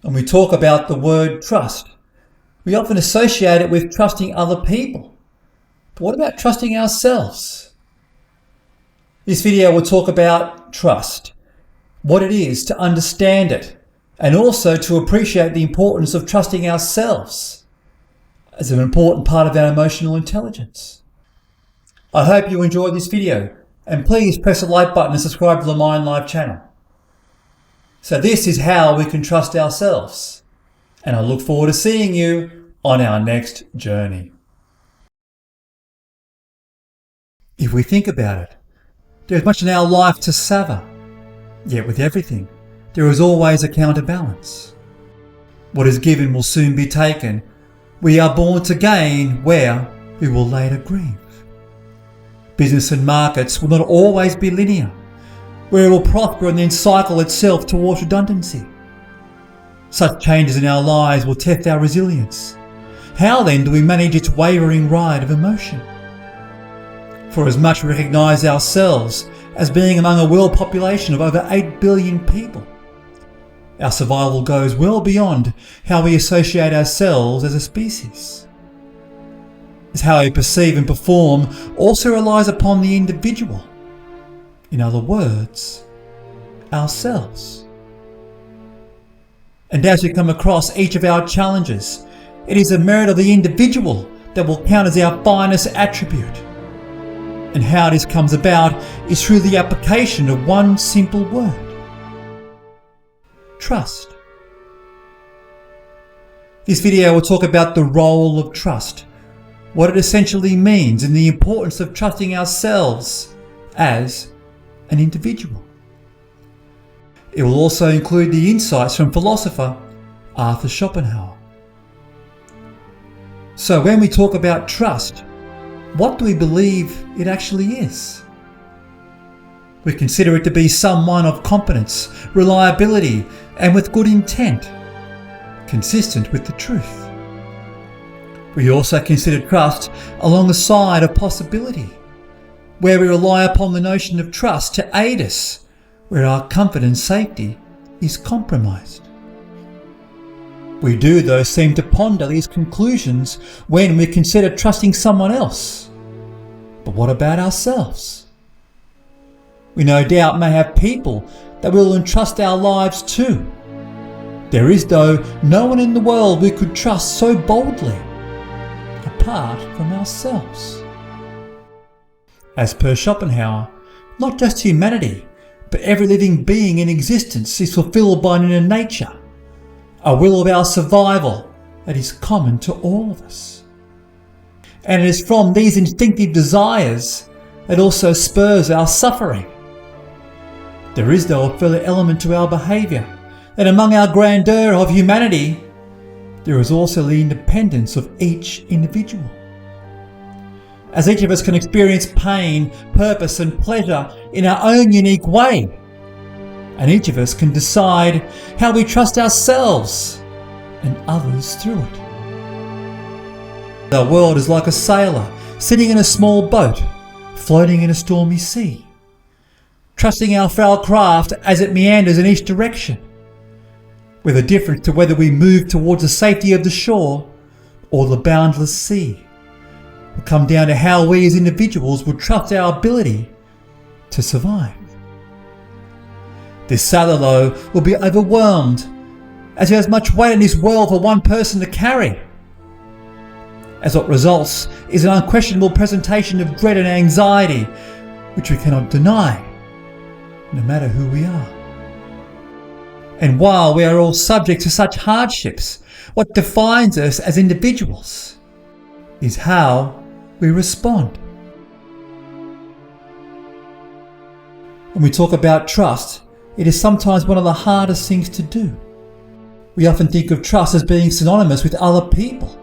When we talk about the word trust, we often associate it with trusting other people. But what about trusting ourselves? This video will talk about trust, what it is, to understand it, and also to appreciate the importance of trusting ourselves as an important part of our emotional intelligence. I hope you enjoyed this video, and please press the like button and subscribe to the Mind Live channel. So this is how we can trust ourselves, and I look forward to seeing you on our next journey. If we think about it, there's much in our life to savor, yet with everything, there is always a counterbalance. What is given will soon be taken. We are born to gain where we will later grieve. Business and markets will not always be linear, where it will prosper and then cycle itself towards redundancy. Such changes in our lives will test our resilience. How then do we manage its wavering ride of emotion? For as much we recognise ourselves as being among a world population of over 8 billion people, our survival goes well beyond how we associate ourselves as a species. As how we perceive and perform also relies upon the individual. In other words, ourselves. And as we come across each of our challenges, it is the merit of the individual that will count as our finest attribute. And how this comes about is through the application of one simple word: trust. This video will talk about the role of trust, what it essentially means, and the importance of trusting ourselves as an individual. It will also include the insights from philosopher Arthur Schopenhauer. So when we talk about trust, what do we believe it actually is? We consider it to be someone of competence, reliability, and with good intent, consistent with the truth. We also consider trust along the side of possibility, where we rely upon the notion of trust to aid us where our comfort and safety is compromised. We do, though, seem to ponder these conclusions when we consider trusting someone else. But what about ourselves? We no doubt may have people that we will entrust our lives to. There is, though, no one in the world we could trust so boldly, apart from ourselves. As per Schopenhauer, not just humanity, but every living being in existence is fulfilled by an inner nature, a will of our survival that is common to all of us. And it is from these instinctive desires that also spurs our suffering. There is, though, a further element to our behaviour, that among our grandeur of humanity, there is also the independence of each individual. As each of us can experience pain, purpose and pleasure in our own unique way, and each of us can decide how we trust ourselves and others through it. Our world is like a sailor sitting in a small boat, floating in a stormy sea, trusting our frail craft as it meanders in each direction, with a difference to whether we move towards the safety of the shore or the boundless sea. Will come down to how we as individuals will trust our ability to survive. This sailor, though, will be overwhelmed, as he has much weight in this world for one person to carry. As what results is an unquestionable presentation of dread and anxiety, which we cannot deny, no matter who we are. And while we are all subject to such hardships, what defines us as individuals is how we respond. When we talk about trust, it is sometimes one of the hardest things to do. We often think of trust as being synonymous with other people.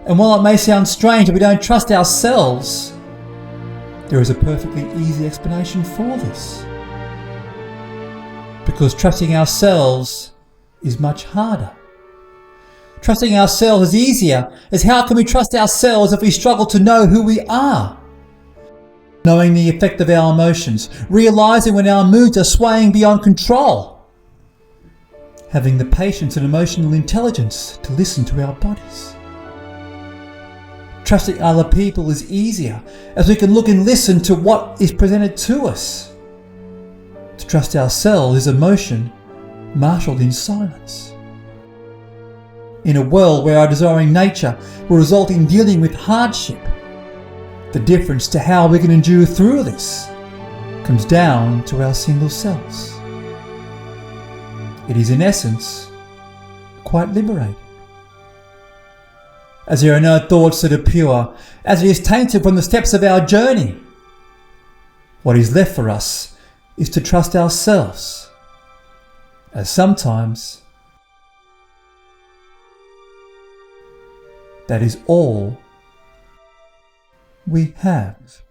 And while it may sound strange that we don't trust ourselves, there is a perfectly easy explanation for this. Because trusting ourselves is much harder. Trusting ourselves is easier, as how can we trust ourselves if we struggle to know who we are? Knowing the effect of our emotions, realizing when our moods are swaying beyond control. having the patience and emotional intelligence to listen to our bodies. Trusting other people is easier as we can look and listen to what is presented to us. To trust ourselves is emotion marshalled in silence. In a world where our desiring nature will result in dealing with hardship, the difference to how we can endure through this comes down to our single selves. It is in essence quite liberating. As there are no thoughts that are pure, as it is tainted from the steps of our journey, what is left for us is to trust ourselves, as sometimes that is all we have.